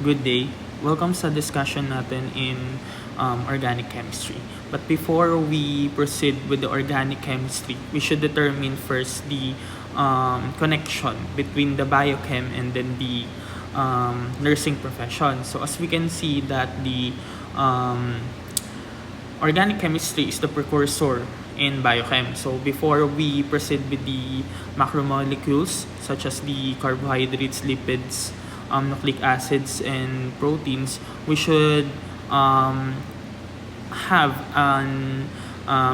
Good day. Welcome sa discussion natin in organic chemistry. But before we proceed with the organic chemistry, we should determine first the connection between the biochem and then the nursing profession. So as we can see that the organic chemistry is the precursor in biochem. So before we proceed with the macromolecules such as the carbohydrates, lipids, nucleic acids, and proteins, we should have an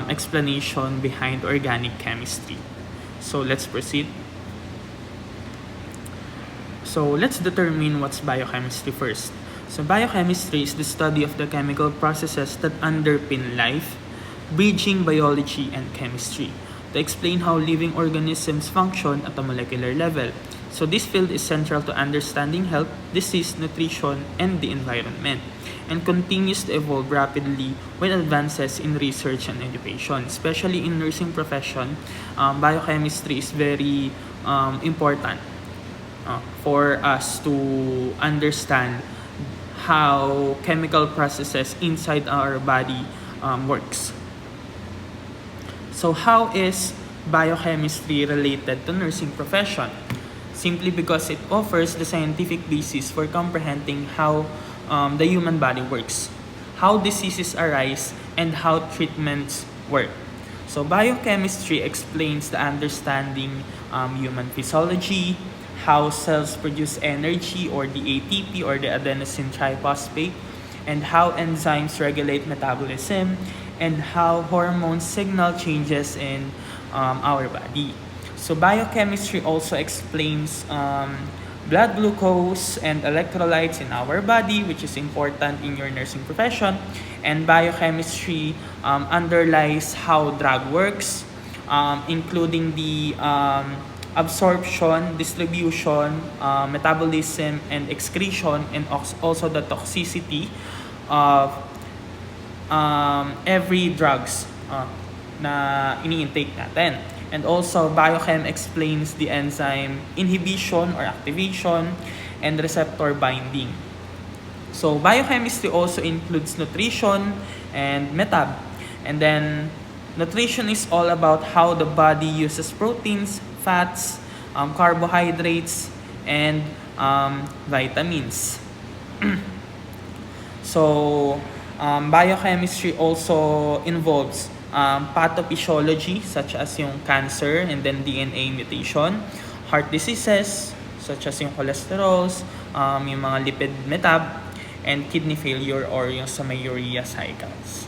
explanation behind organic chemistry. So let's proceed. So let's determine what's biochemistry first. So biochemistry is the study of the chemical processes that underpin life, bridging biology and chemistry to explain how living organisms function at a molecular level. So this field is central to understanding health, disease, nutrition, and the environment, and continues to evolve rapidly with advances in research and education. Especially in nursing profession, biochemistry is very important for us to understand how chemical processes inside our body works. So how is biochemistry related to nursing profession? Simply because it offers the scientific basis for comprehending how the human body works, how diseases arise, and how treatments work. So biochemistry explains the understanding human physiology, how cells produce energy or the ATP or the adenosine triphosphate, and how enzymes regulate metabolism, and how hormones signal changes in our body. So biochemistry also explains blood glucose and electrolytes in our body, which is important in your nursing profession. And biochemistry underlies how drug works, including the absorption, distribution, metabolism, and excretion, and also the toxicity of every drugs na ini-intake natin. And also, biochem explains the enzyme inhibition or activation and receptor binding. So, biochemistry also includes nutrition and metab. And then, nutrition is all about how the body uses proteins, fats, carbohydrates, and vitamins. So, biochemistry also involves pathophysiology such as yung cancer and then DNA mutation, heart diseases such as yung cholesterols, yung mga lipid metab, and kidney failure or yung sa may urea cycles.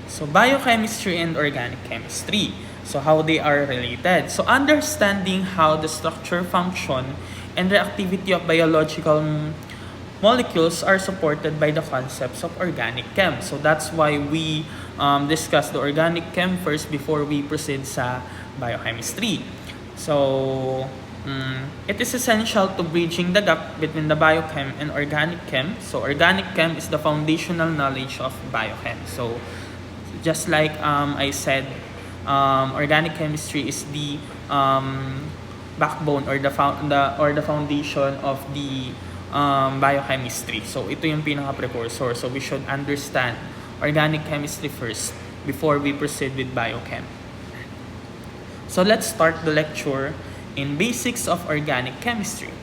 So biochemistry and organic chemistry. So how they are related. So understanding how the structure, function, and reactivity of biological molecules are supported by the concepts of organic chem. So that's why we discuss the organic chem first before we proceed sa biochemistry. So it is essential to bridging the gap between the biochem and organic chem. So organic chem is the foundational knowledge of biochem. So just like I said, organic chemistry is the backbone or the foundation of the biochemistry. So ito yung pinaka-precursor. So we should understand organic chemistry first before we proceed with biochem. So let's start the lecture in basics of organic chemistry.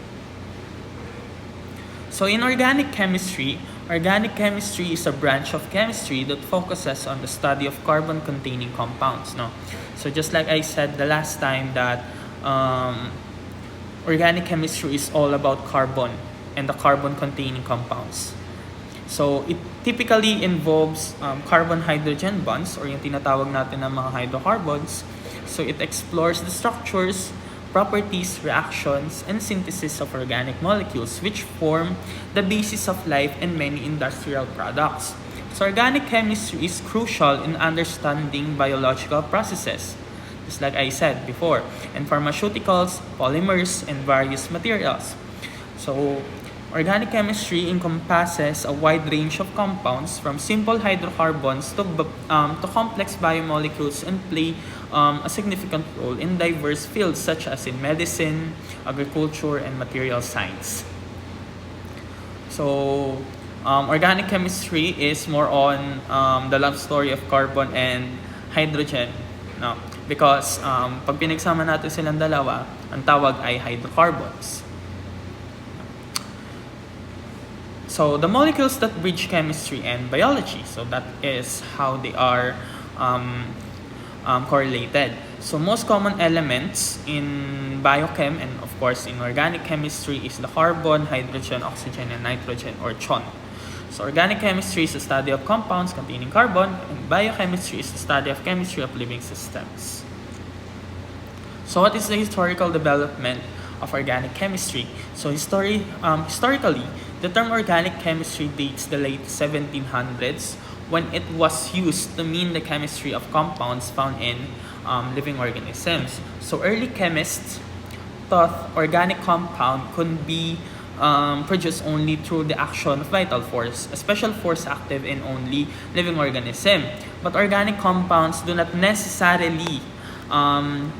So in organic chemistry is a branch of chemistry that focuses on the study of carbon-containing compounds. No? So just like I said the last time that organic chemistry is all about carbon and the carbon-containing compounds. So it typically involves carbon-hydrogen bonds or yung tinatawag natin ng mga hydrocarbons. So it explores the structures, properties, reactions, and synthesis of organic molecules which form the basis of life and many industrial products. So organic chemistry is crucial in understanding biological processes, just like I said before, and pharmaceuticals, polymers, and various materials. So organic chemistry encompasses a wide range of compounds from simple hydrocarbons to complex biomolecules and play a significant role in diverse fields such as in medicine, agriculture, and material science. So, organic chemistry is more on the love story of carbon and hydrogen. No? Because pag pinagsama natin silang dalawa, ang tawag ay hydrocarbons. So, the molecules that bridge chemistry and biology. So, that is how they are correlated. So, most common elements in biochem and of course in organic chemistry is the carbon, hydrogen, oxygen, and nitrogen or CHON. So, organic chemistry is the study of compounds containing carbon, and biochemistry is the study of chemistry of living systems. So, what is the historical development of organic chemistry? So, historically, the term organic chemistry dates the late 1700s when it was used to mean the chemistry of compounds found in living organisms. So, early chemists thought organic compound could be produced only through the action of vital force, a special force active in only living organism. But organic compounds do not necessarily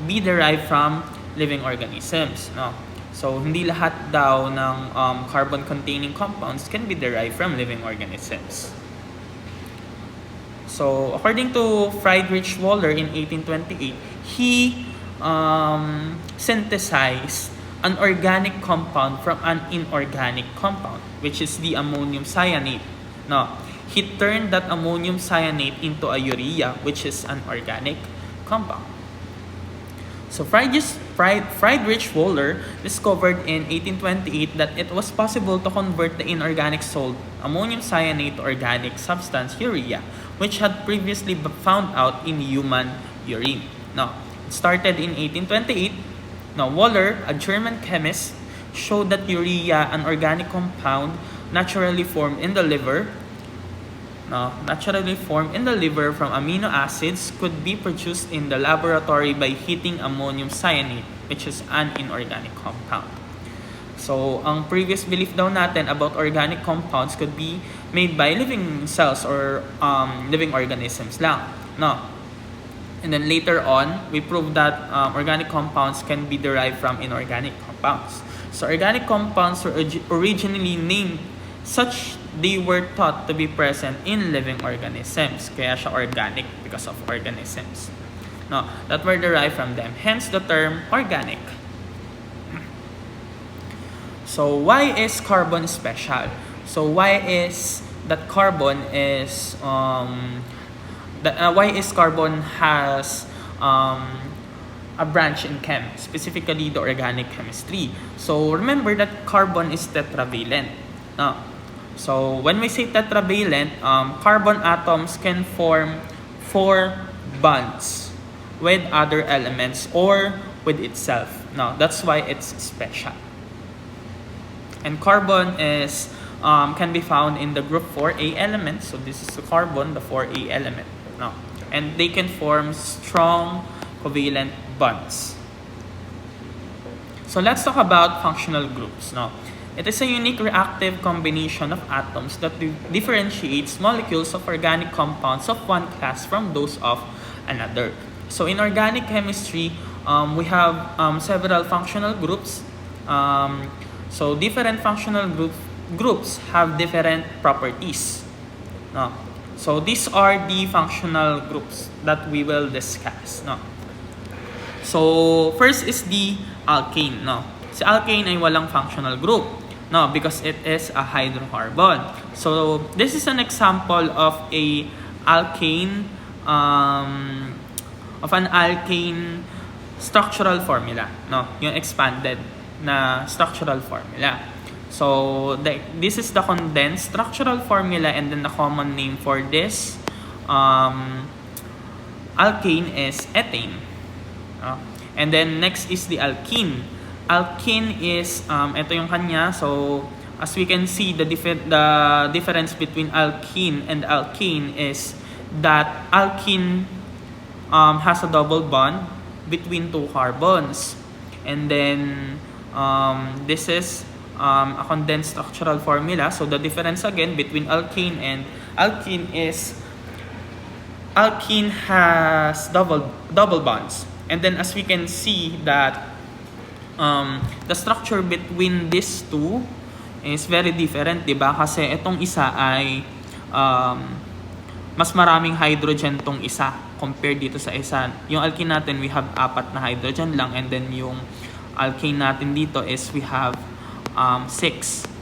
be derived from living organisms. No? So, hindi lahat daw ng carbon-containing compounds can be derived from living organisms. So, according to Friedrich Wöhler in 1828, he synthesized an organic compound from an inorganic compound, which is the ammonium cyanate. No, he turned that ammonium cyanate into a urea, which is an organic compound. So Friedrich Wöhler discovered in 1828 that it was possible to convert the inorganic salt ammonium cyanate to organic substance urea, which had previously been found out in human urine. Now, it started in 1828. Now, Wöhler, a German chemist, showed that urea, an organic compound naturally formed in the liver from amino acids, could be produced in the laboratory by heating ammonium cyanate, which is an inorganic compound. So, ang previous belief daw natin about organic compounds could be made by living cells or living organisms lang. No. And then later on, we proved that organic compounds can be derived from inorganic compounds. So, organic compounds were originally named such they were thought to be present in living organisms. Kaya siya organic because of organisms. No, that were derived from them. Hence the term organic. So why is carbon special? So why is that carbon is why is carbon has a branch in chem, specifically the organic chemistry? So remember that carbon is tetravalent. No. So when we say tetravalent, carbon atoms can form 4 bonds with other elements or with itself. No, that's why it's special. And carbon is can be found in the group 4A element. So this is the carbon, the 4A element. No, and they can form strong covalent bonds. So let's talk about functional groups. No. It is a unique reactive combination of atoms that differentiates molecules of organic compounds of one class from those of another. So in organic chemistry, we have several functional groups. So different functional groups have different properties. No? So these are the functional groups that we will discuss. No? So first is the alkane. No? Si alkane ay walang functional group. No, because it is a hydrocarbon. So this is an example of an alkane structural formula. No, yung expanded na structural formula. So this is the condensed structural formula, and then the common name for this alkane is ethane. And then next is the alkene. Alkene is ito yung kanya. So as we can see, the difference between alkene and alkane is that alkene has a double bond between 2 carbons, and then this is a condensed structural formula. So the difference again between alkane and alkene is alkene has double bonds, and then as we can see that the structure between these two is very different, di ba? Kasi itong isa ay mas maraming hydrogen tong isa compared dito sa isa. Yung alkene natin, we have 4 na hydrogen lang, and then yung alkane natin dito is we have 6.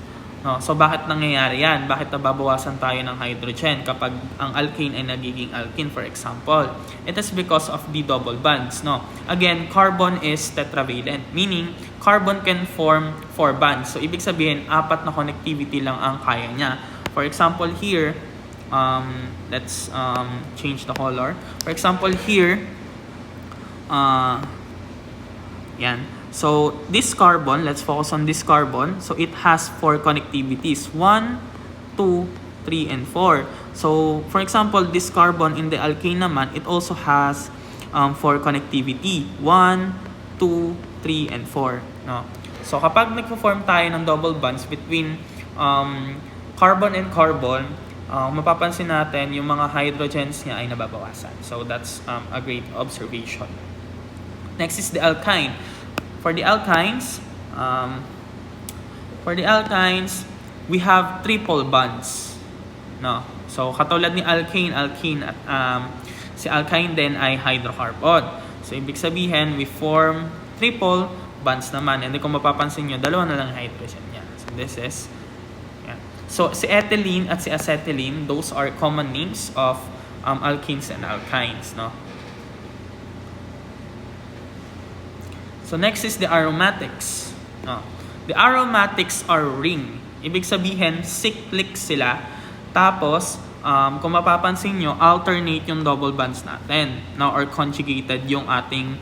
No? So bakit nangyayari yan? Bakit nababawasan tayo ng hydrogen kapag ang alkane ay nagiging alkene, for example? It is because of the double bonds. No? Again, carbon is tetravalent, meaning carbon can form 4 bonds. So ibig sabihin, 4 na connectivity lang ang kaya niya. For example here, let's change the color. For example here, yan. So this carbon, let's focus on this carbon. So it has 4 connectivities. 1, 2, 3, and 4. So for example, this carbon in the alkane naman, it also has 4 connectivity. 1, 2, 3, and 4. No? So kapag nagpo-form tayo ng double bonds between carbon and carbon, mapapansin natin yung mga hydrogens niya ay nababawasan. So that's a great observation. Next is the alkyne. For the alkynes, we have triple bonds. No? So katulad ni alkane at si alkyne din ay hydrocarbon. So ibig sabihin, we form triple bonds naman. And kung mapapansin nyo, 2 na lang hydrogen niya. So this is, yeah. So si ethylene at si acetylene, those are common names of alkenes and alkynes. No? So next is the aromatics. No. The aromatics are ring. Ibig sabihin, cyclic sila. Tapos, kung mapapansin nyo, alternate yung double bonds natin. No? Or conjugated yung ating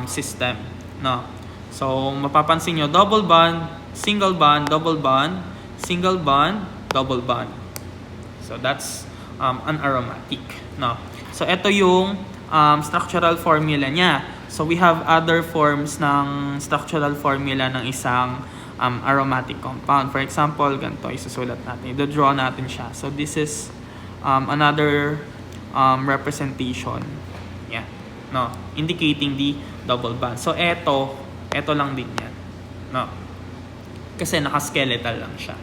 system. No? So, mapapansin nyo, double bond, single bond, double bond, single bond, double bond. So, that's an aromatic. No? So, ito yung structural formula niya. So we have other forms ng structural formula ng isang aromatic compound. For example, ganito, isusulat natin. I-draw natin siya. So this is another representation. Yeah. No, indicating the double bond. So ito lang din yan. No. Kasi naka-skeletal lang siya.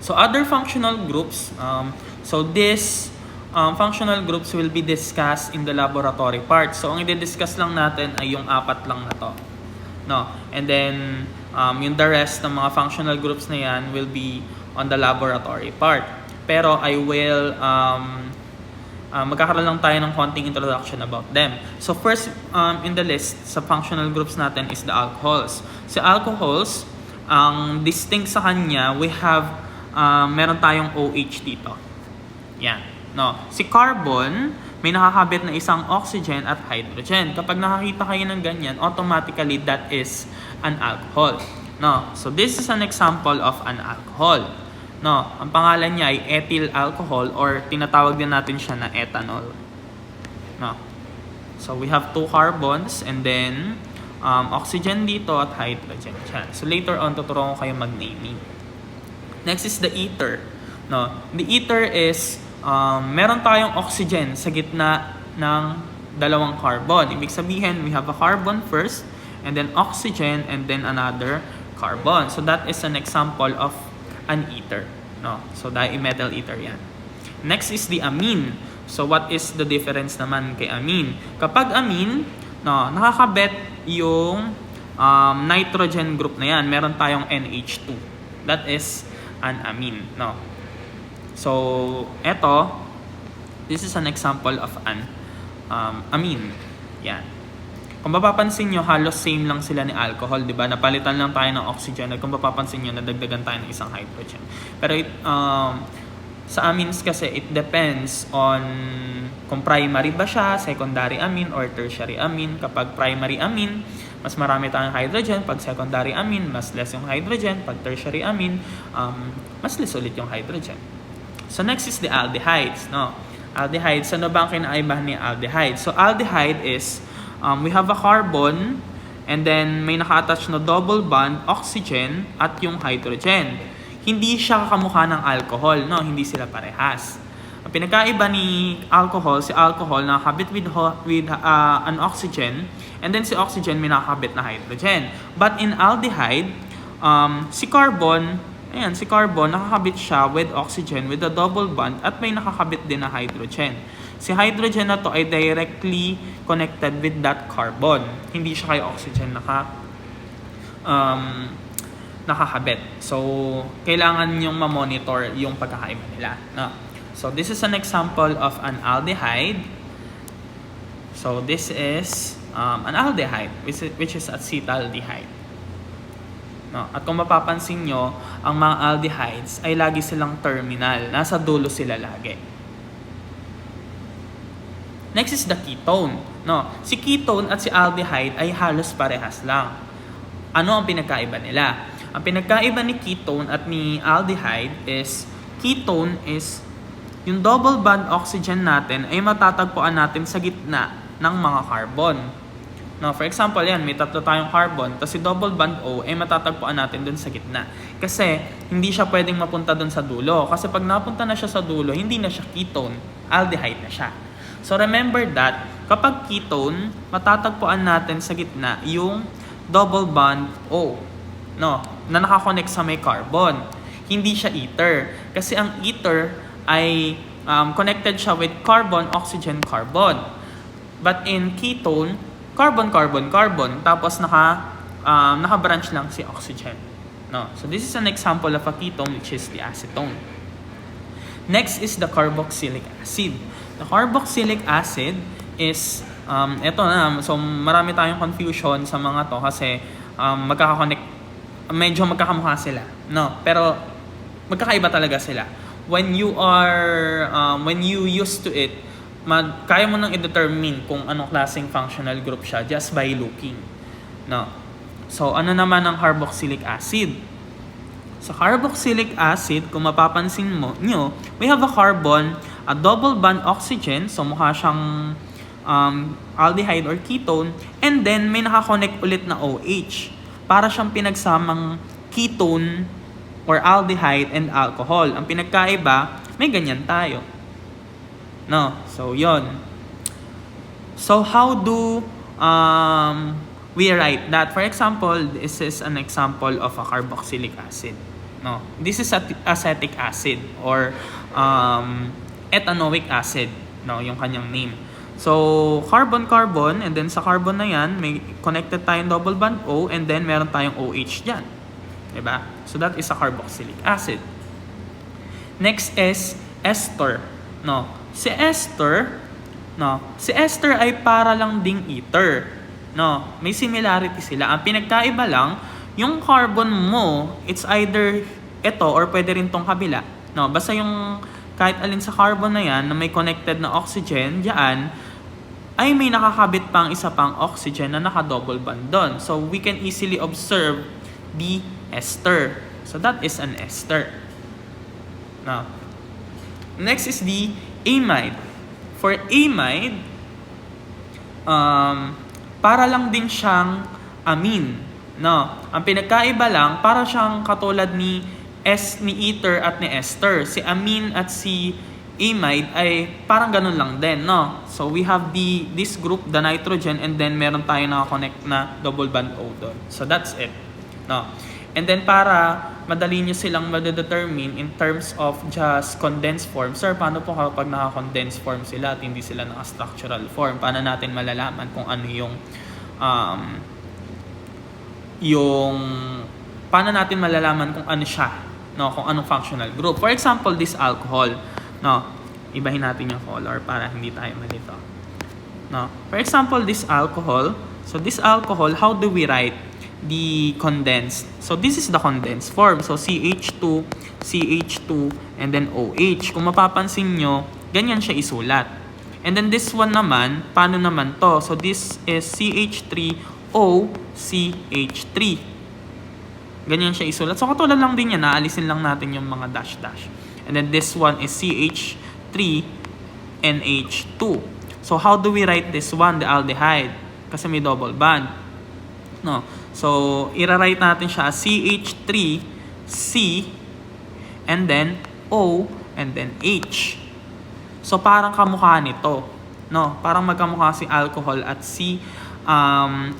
So other functional groups, so this functional groups will be discussed in the laboratory part. So, ang i-discuss lang natin ay yung 4 lang na to. No? And then, yung the rest ng mga functional groups na yan will be on the laboratory part. Pero, I will, magkakaroon lang tayo ng konting introduction about them. So, first in the list sa functional groups natin is the alcohols. So, alcohols, ang distinct sa kanya, we have, meron tayong OH dito. Yan. No, si carbon, may nakakabit na isang oxygen at hydrogen. Kapag nakakita kayo ng ganyan, automatically that is an alcohol. No, so this is an example of an alcohol. No, ang pangalan niya ay ethyl alcohol or tinatawag din natin siya na ethanol. No. So we have 2 carbons and then oxygen dito at hydrogen siya. So later on tuturuan ko kayo mag-naming. Next is the ether. No, the ether is meron tayong oxygen sa gitna ng 2 carbon. Ibig sabihin, we have a carbon first, and then oxygen, and then another carbon. So that is an example of an ether. No? So dimethyl ether yan. Next is the amine. So what is the difference naman kay amine? Kapag amine, no, nakakabit yung nitrogen group na yan. Meron tayong NH2. That is an amine. No? So, this is an example of an amine. Yan. Kung mapapansin nyo, halos same lang sila ni alcohol, di ba? Napalitan lang tayo ng oxygen at kung mapapansin nyo, nadagdagan tayo ng isang hydrogen. Pero sa amines kasi, it depends on kung primary ba siya, secondary amine, or tertiary amine. Kapag primary amine, mas marami tayong hydrogen. Pag secondary amine, mas less yung hydrogen. Pag tertiary amine, mas less ulit yung hydrogen. So next is the aldehydes. No? Aldehydes, ano ba ang kinaibahan ni aldehyde? So aldehyde is, we have a carbon and then may naka-attach na double bond, oxygen at yung hydrogen. Hindi siya kakamukha ng alcohol, no? Hindi sila parehas. Ang pinagkaiba ni alcohol, si alcohol nakakabit with an oxygen, and then si oxygen may nakakabit na hydrogen. But in aldehyde, si carbon nakakabit siya with oxygen with a double bond at may nakakabit din na hydrogen. Si hydrogen na to ay directly connected with that carbon. Hindi siya kay oxygen nakakabit. So, kailangan yung ma-monitor yung pagkakaiba nila. No? So, this is an example of an aldehyde. So, this is an aldehyde, which is acetaldehyde. No? At kung mapapansin nyo, ang mga aldehydes ay lagi silang terminal. Nasa dulo sila lagi. Next is the ketone. No? Si ketone at si aldehyde ay halos parehas lang. Ano ang pinagkaiba nila? Ang pinagkaiba ni ketone at ni aldehyde is, ketone is yung double bond oxygen natin ay matatagpuan natin sa gitna ng mga carbon. No, for example, yan, may tatlo tayong carbon, tapos si double bond O ay matatagpuan natin dun sa gitna. Kasi hindi siya pwedeng mapunta dun sa dulo. Kasi pag napunta na siya sa dulo, hindi na siya ketone, aldehyde na siya. So remember that, kapag ketone, matatagpuan natin sa gitna yung double bond O, no, na nakakonect sa may carbon. Hindi siya ether. Kasi ang ether ay connected siya with carbon, oxygen, carbon. But in ketone, carbon, carbon, carbon, tapos naka-branch lang si oxygen. No? So this is an example of a ketone, which is the acetone. Next is the carboxylic acid. The carboxylic acid is, eto na, so marami tayong confusion sa mga to kasi medyo magkakamukha sila. No? Pero magkakaiba talaga sila. When you used to it, kaya mo nang i-determine kung anong klaseng functional group siya just by looking. No. So, ano naman ang carboxylic acid? Sa carboxylic acid, kung mapapansin nyo, we have a carbon, a double bond oxygen, so mukha siyang aldehyde or ketone, and then may nakakonect ulit na OH. Para siyang pinagsamang ketone or aldehyde and alcohol. Ang pinagkaiba, may ganyan tayo. No? So, yon. So, how do we write that? For example, this is an example of a carboxylic acid. No? This is acetic acid or ethanoic acid. No? Yung kanyang name. So, carbon-carbon, and then sa carbon na yan, may connected tayong double bond O, and then meron tayong OH dyan. Diba? So, that is a carboxylic acid. Next is ester. No? Si ester ay para lang ding ether. No? May similarity sila. Ang pinagkaiba lang, yung carbon mo, it's either ito or pwede rin tong kabila. No? Basta yung kahit alin sa carbon na yan na may connected na oxygen, diyan, ay may nakakabit pang isa pang oxygen na naka-double bond doon. So, we can easily observe the ester. So, that is an ester. Now, next is the amide. For amide, para lang din siyang amine. No? Ang pinagkaiba lang, para siyang katulad ni ether at ni ester. Si amine at si amide ay parang ganun lang din, no? So we have this group, the nitrogen, and then meron tayo naka-connect na double bond O doon. So that's it, no? And then para madali nyo silang madadetermine in terms of just condensed form. Sir, paano po kapag naka-condensed form sila at hindi sila naka-structural form? Paano natin malalaman kung ano paano natin malalaman kung ano siya, no? Kung anong functional group. For example, this alcohol, no? Ibahin natin yung color para hindi tayo malito. No? For example, this alcohol. So this alcohol, how do we write the condensed? So this is the condensed form. So CH2, CH2, and then OH. Kung mapapansin nyo, ganyan siya isulat. And then this one naman, paano naman to? So this is CH3O, CH3. Ganyan siya isulat. So katulad lang din yan, naalisin lang natin yung mga dash-dash. And then this one is CH3NH2. So how do we write this one, the aldehyde? Kasi may double bond. No. So i-write natin siya as CH3C and then O and then H. So parang kamukha nito, no? Parang magkamukha si alcohol at si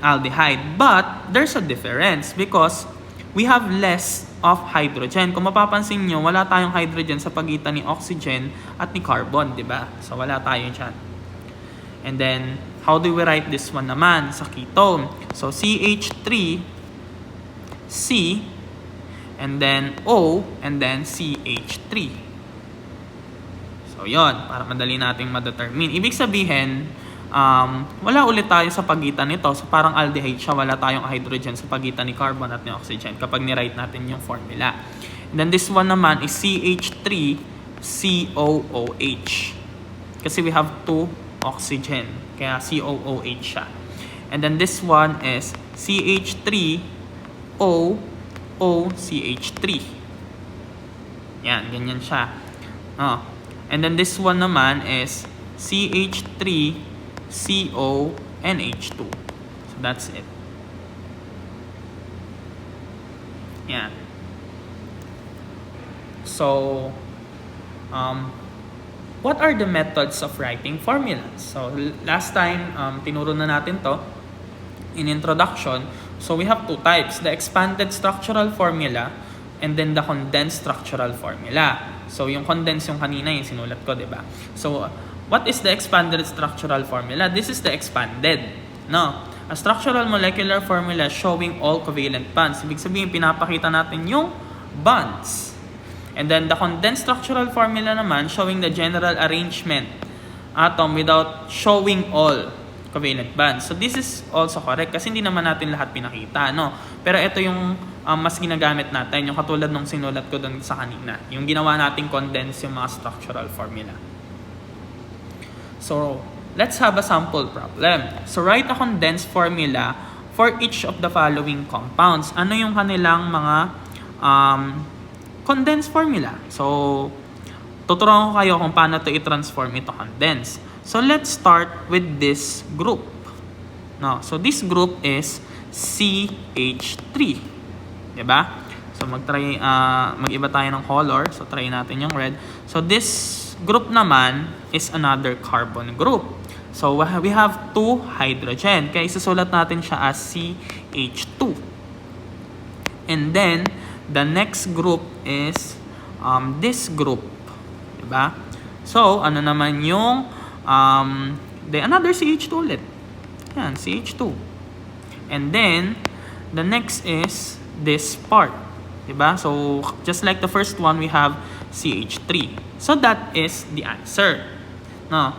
aldehyde. But there's a difference because we have less of hydrogen. Kung mapapansin nyo, wala tayong hydrogen sa pagitan ni oxygen at ni carbon, di ba? So wala tayo dyan. And then, how do we write this one naman sa ketone? So CH3, C, and then O, and then CH3. So yon, para madali nating ma-determine. Ibig sabihin, wala ulit tayo sa pagitan nito. So parang aldehyde siya, wala tayong hydrogen sa pagitan ni carbon at ni oxygen kapag ni-write natin yung formula. And then this one naman is CH3COOH. Kasi we have 2 oxygen, kaya COOH siya. And then this one is CH3OOCH3. Yan, ganyan siya. And then this one naman is CH3CONH2. So that's it. Yan. So, what are the methods of writing formulas? So, last time, tinuro na natin to in introduction. So, we have 2 types. The expanded structural formula and then the condensed structural formula. So, yung condensed yung kanina, yung sinulat ko, di ba? So, what is the expanded structural formula? This is the expanded. No? A structural molecular formula showing all covalent bonds. Ibig sabihin, pinapakita natin yung bonds. And then the condensed structural formula naman showing the general arrangement atom without showing all covalent bonds. So this is also correct kasi hindi naman natin lahat pinakita, no? Pero ito yung mas ginagamit natin, yung katulad nung sinulat ko dun sa kanina. Yung ginawa nating condense yung mga structural formula. So, let's have a sample problem. So, write a condensed formula for each of the following compounds. Ano yung kanilang mga condensed formula? So, tuturuan ko kayo kung paano to i-transform ito condense. So, let's start with this group. No, so, this group is CH3. Diba? So, mag-iba tayo ng color. So, try natin yung red. So, this group naman is another carbon group. So, we have 2 hydrogen. Kaya isusulat natin siya as CH2. And then, the next group is this group. Diba? So, ano naman yung another CH2 ulit. Yan, CH2. And then, the next is this part. Diba? So, just like the first one, we have CH3. So, that is the answer. No?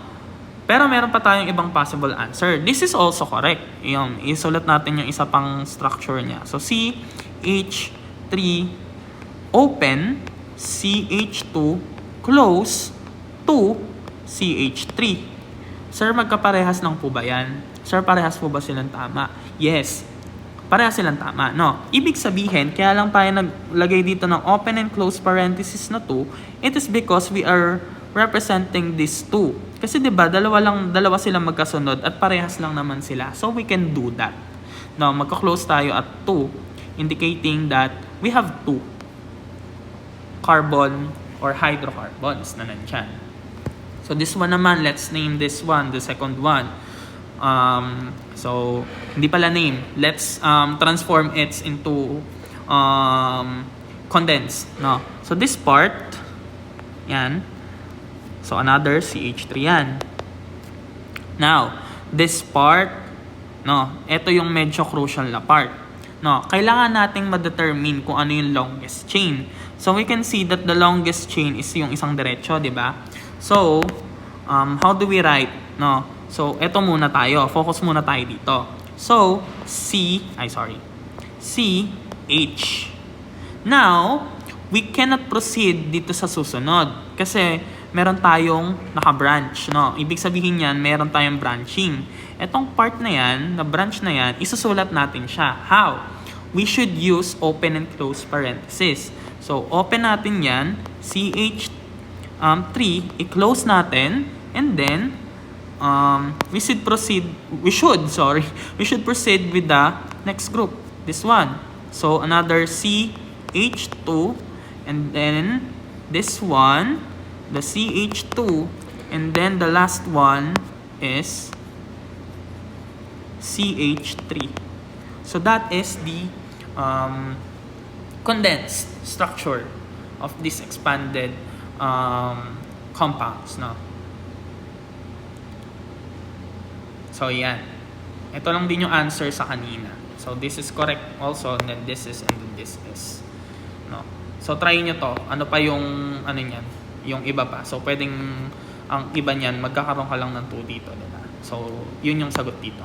Pero meron pa tayong ibang possible answer. This is also correct. Yung, isulat natin yung isa pang structure niya. So, CH3 open, CH2 close, 2 CH3. Sir, magkaparehas lang po ba yan? Sir, parehas po ba silang tama? Yes. Parehas silang tama, no? Ibig sabihin, kaya lang tayo naglagay dito ng open and close parenthesis na 2, it is because we are representing these 2. Kasi 'di ba, dalawa silang magkasunod at parehas lang naman sila. So we can do that. No, magka-close tayo at 2, indicating that we have 2 carbon or hydrocarbons na nandyan. So this one naman, let's name this one, the second one. So hindi pala name. Let's transform it into condensed, no? So this part, yan. So, another CH3 yan. Now, this part, no, ito yung medyo crucial na part. No, kailangan nating ma-determine kung ano yung longest chain. So, we can see that the longest chain is yung isang diretso, di ba? So, how do we write? No, so, ito muna tayo. Focus muna tayo dito. So, CH. Now, we cannot proceed dito sa susunod. Kasi, meron tayong naka-branch, no? Ibig sabihin yan, meron tayong branching. Etong part na yan, na branch na yan, isusulat natin siya. How? We should use open and close parenthesis. So, open natin yan, CH3, i-close natin, and then, we should proceed with the next group, this one. So, another CH2, and then, this one, the CH2, And then the last one is CH3. So that is the condensed structure of these expanded compounds. No? So yan. Ito lang din yung answer sa kanina. So this is correct also, and then this is, and then this is. No? So try nyo to. Ano pa yung ano niyan? Yung iba pa. So pwedeng ang iba niyan, magkakaroon ka lang ng 2 dito. Diba? So yun yung sagot dito.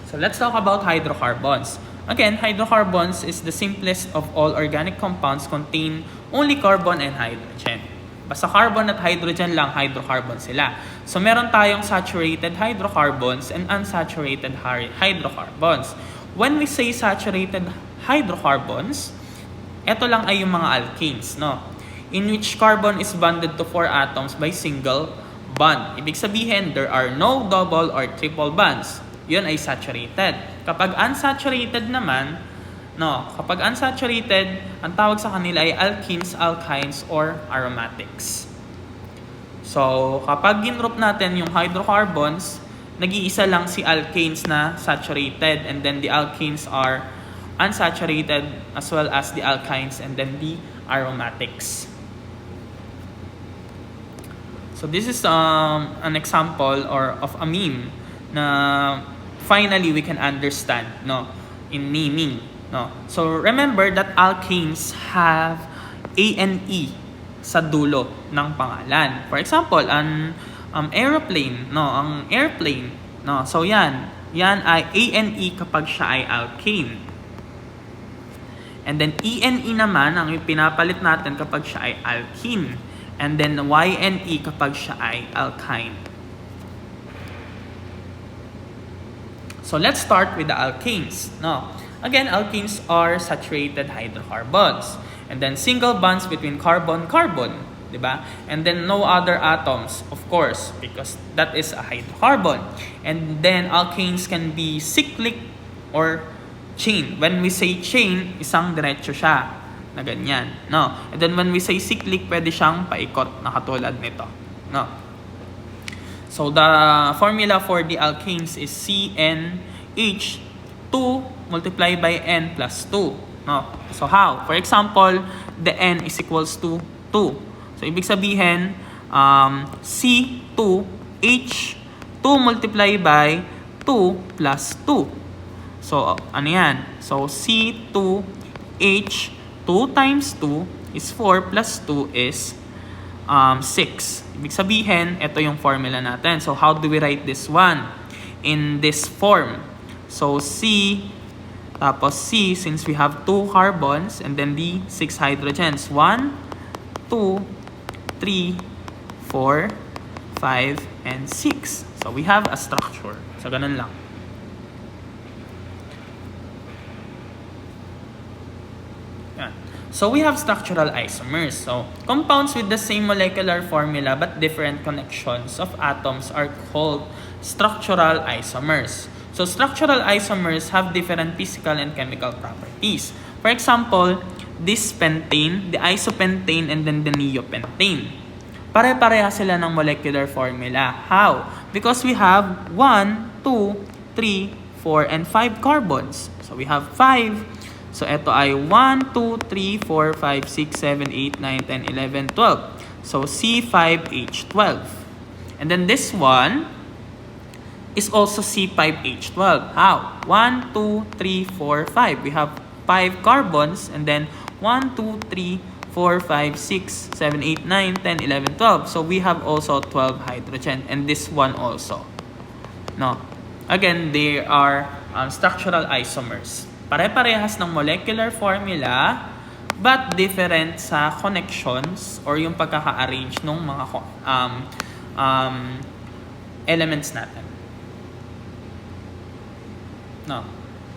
So let's talk about hydrocarbons. Again, hydrocarbons is the simplest of all organic compounds, contain only carbon and hydrogen. Basta carbon at hydrogen lang, hydrocarbons sila. So meron tayong saturated hydrocarbons and unsaturated hydrocarbons. When we say saturated hydrocarbons, ito lang ay yung mga alkanes, no? In which carbon is bonded to 4 atoms by single bond. Ibig sabihin, there are no double or triple bonds. Yun ay saturated. Kapag unsaturated naman, kapag unsaturated, ang tawag sa kanila ay alkenes, alkynes, or aromatics. So, kapag ginroup natin yung hydrocarbons, nag-iisa lang si alkanes na saturated, and then the alkenes are unsaturated, as well as the alkynes, and then the aromatics. So, this is an example of a meme na finally we can understand, in naming. So remember that alkanes have A and E sa dulo ng pangalan. For example, an airplane, ang airplane, so yan ay A and E kapag siya ay alkane. And then E and E naman ang pinapalit natin kapag siya ay alkene. And then Y and E kapag siya ay alkyne. So let's start with the alkanes. Again, alkanes are saturated hydrocarbons. And then single bonds between carbon-carbon, diba? And then no other atoms, of course, because that is a hydrocarbon. And then alkanes can be cyclic or chain. When we say chain, isang diretso siya na ganyan, And then when we say cyclic, pwede siyang paikot na katulad nito, So the formula for the alkanes is CnH2 multiplied by N plus 2. So how? For example, the N is equals to 2. So ibig sabihin, C2H2 multiplied by 2 plus 2. So ano yan? So C2H2 times 2 is 4 plus 2 is 6. Ibig sabihin, ito yung formula natin. So, how do we write this one? In this form. So, tapos C, since we have 2 carbons, and then the 6 hydrogens. 1, 2, 3, 4, 5, and 6. So, we have a structure. So, ganun lang. So we have structural isomers. So compounds with the same molecular formula but different connections of atoms are called structural isomers. So structural isomers have different physical and chemical properties. For example, this pentane, the isopentane, and then the neopentane. Pare-pareha sila ng molecular formula. How? Because we have 1, 2, 3, 4, and 5 carbons. So we have 5. So, ito ay 1, 2, 3, 4, 5, 6, 7, 8, 9, 10, 11, 12. So, C5H12. And then this one is also C5H12. How? 1, 2, 3, 4, 5. We have 5 carbons and then 1, 2, 3, 4, 5, 6, 7, 8, 9, 10, 11, 12. So, we have also 12 hydrogen and this one also. Again, they are structural isomers. Pare-parehas ng molecular formula but different sa connections or yung pagkaka-arrange ng mga elements natin.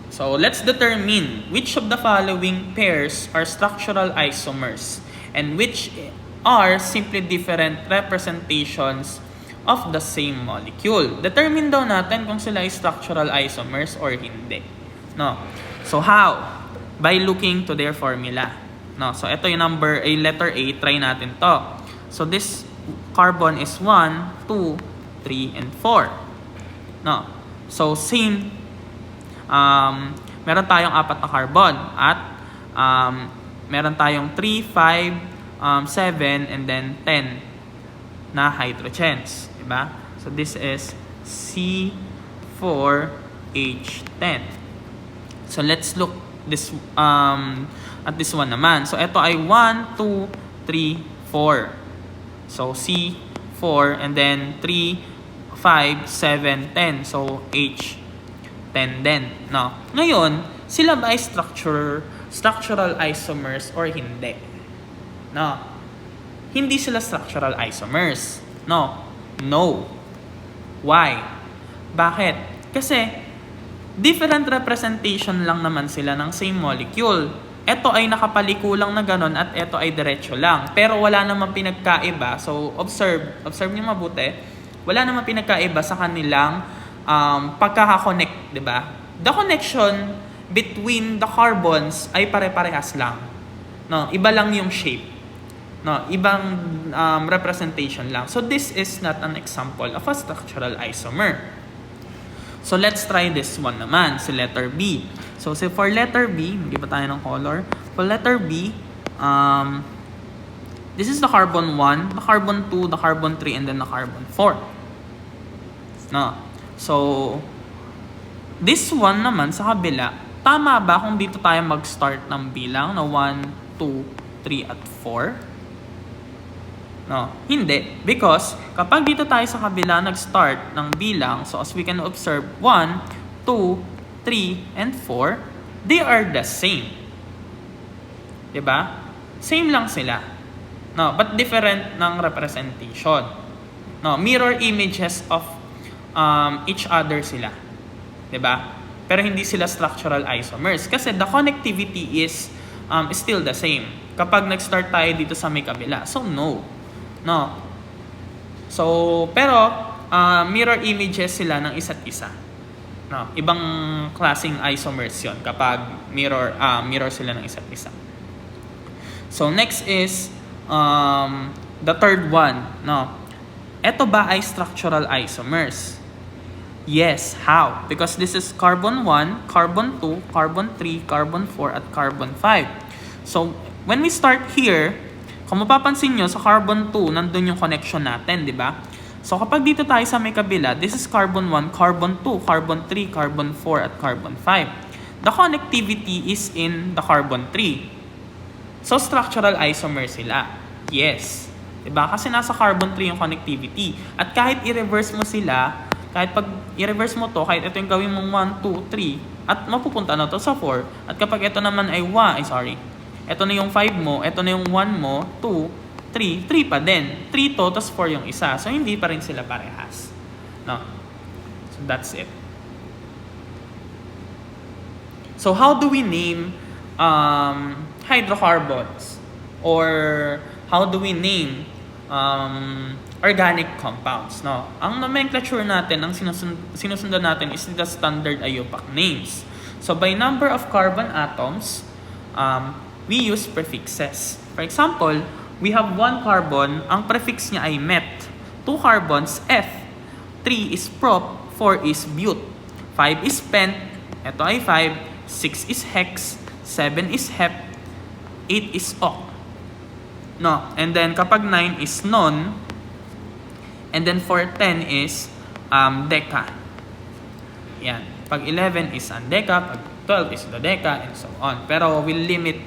So let's determine which of the following pairs are structural isomers and which are simply different representations of the same molecule. Determine daw natin kung sila ay structural isomers or hindi. So how? By looking to their formula. So ito yung letter A, try natin to. So this carbon is 1, 2, 3, and 4. No. So same, meron tayong 4 na carbon at meron tayong 3, 5, 7, and then 10 na hydrogens. Diba? So this is C4H10. So let's look this at this one naman. So ito ay 1, 2, 3, 4. So C4 and then 3, 5, 7, 10. So H10 din. No. Ngayon, sila ba ay structural isomers or hindi? No. Hindi sila structural isomers. No. Why? Bakit? Kasi different representation lang naman sila ng same molecule. Ito ay nakapaliko lang na ganon at ito ay diretso lang. Pero wala namang pinagkaiba. So, observe niyo mabuti. Wala namang pinagkaiba sa kanilang pagkaka-connect, di ba? The connection between the carbons ay pare-parehas lang. No, iba lang yung shape. No, ibang representation lang. So, this is not an example of a structural isomer. So, let's try this one naman, si letter B. So, for letter B, mag-iba tayo ng color. For letter B, this is the carbon 1, the carbon 2, the carbon 3, and then the carbon 4. No. So, this one naman sa kabila, tama ba kung dito tayo mag-start ng bilang na 1, 2, 3, at 4? No, hindi. Because, kapag dito tayo sa kabila nag-start ng bilang, so as we can observe, 1, 2, 3, and 4, they are the same. Diba? Same lang sila. No, but different ng representation. No, mirror images of each other sila. Diba? Pero hindi sila structural isomers. Kasi the connectivity is still the same. Kapag nag-start tayo dito sa may kabila. So, no. So, pero mirror images sila ng isa't isa. No, ibang klaseng isomers 'yon kapag mirror sila ng isa't isa. So, next is the third one, no. Ito ba ay structural isomers? Yes, how? Because this is carbon 1, carbon 2, carbon 3, carbon 4, at carbon 5. So, when we start here, kung mapapansin nyo, sa carbon 2, nandun yung connection natin, di ba? So, kapag dito tayo sa may kabila, this is carbon 1, carbon 2, carbon 3, carbon 4, at carbon 5. The connectivity is in the carbon 3. So, structural isomer sila. Yes. Di ba? Kasi nasa carbon 3 yung connectivity. At kahit i-reverse mo sila, kahit pag i-reverse mo to, kahit ito yung gawin mong 1, 2, 3, at mapupunta na to sa 4. At kapag ito naman ay ito na yung 5 mo, ito na yung 1 mo, 2, 3, 3 pa din. 3 to, tas 4 yung isa. So, hindi pa rin sila parehas. No? So, that's it. So, how do we name hydrocarbons? Or, how do we name organic compounds? No? Ang nomenclature natin, ang sinusundan natin is the standard IUPAC names. So, by number of carbon atoms, we use prefixes. For example, we have 1 carbon, ang prefix niya ay met. 2 carbons, F. 3 is prop, 4 is but. 5 is pent, ito ay 5. 6 is hex, 7 is hep, 8 is oct. No, and then kapag 9 is non, and then for 10 is deca. Yan. Pag 11 is undeca, pag 12 is dodeca, and so on. Pero we'll limit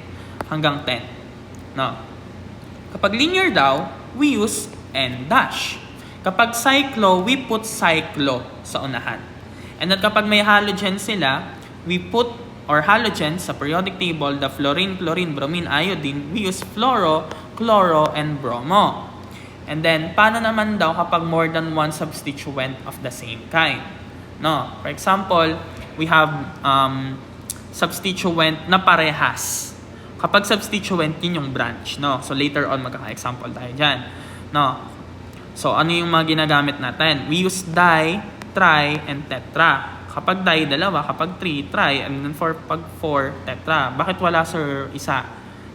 hanggang 10. No. Kapag linear daw, we use N dash. Kapag cyclo, we put cyclo sa unahan. And then kapag may halogen sila, we put or halogen sa periodic table, the fluorine, chlorine, bromine, iodine, we use fluoro, chloro, and bromo. And then, paano naman daw kapag more than one substituent of the same kind? No. For example, we have substituent na parehas. Kapag substituent, yun yung branch, no? So, later on, magkaka-example tayo dyan, no? So, ano yung mga ginagamit natin? We use di, tri, and tetra. Kapag di, dalawa. Kapag 3, tri. And then pag 4, tetra. Bakit wala, sir, isa?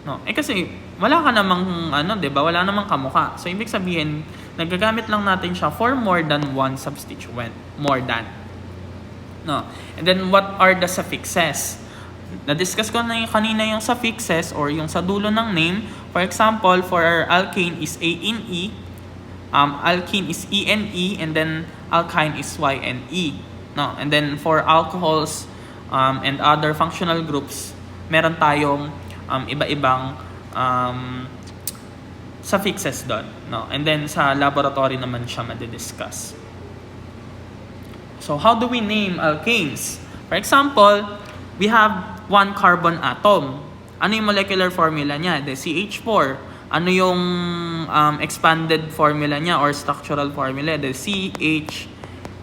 No? Kasi wala ka namang ano, 'di ba? Wala namang kamukha. So ibig sabihin, nagagamit lang natin siya for more than one substituent. More than. No. And then what are the suffixes? Na-discuss ko na kanina yung suffixes or yung sa dulo ng name. For example, for our alkane is A-N-E, alkene is E-N-E, and then alkyne is Y-N-E. No? And then for alcohols and other functional groups, meron tayong iba-ibang suffixes doon. No? And then sa laboratory naman siya madidiscuss. So how do we name alkanes? For example, we have one carbon atom. Ano yung molecular formula niya? The CH4. Ano yung expanded formula niya or structural formula? The CH,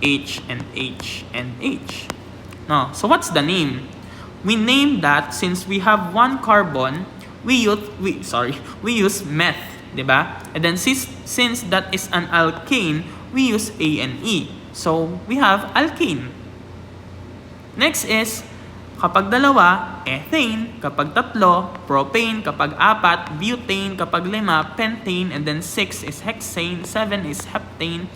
H, and H, and H. No. So what's the name? We name that since we have one carbon, we use meth, 'di ba? And then since that is an alkane, we use ANE. So we have alkane. Next is kapag dalawa, ethane. Kapag tatlo, propane. Kapag apat, butane. Kapag lima, pentane. And then 6 is hexane. 7 is heptane.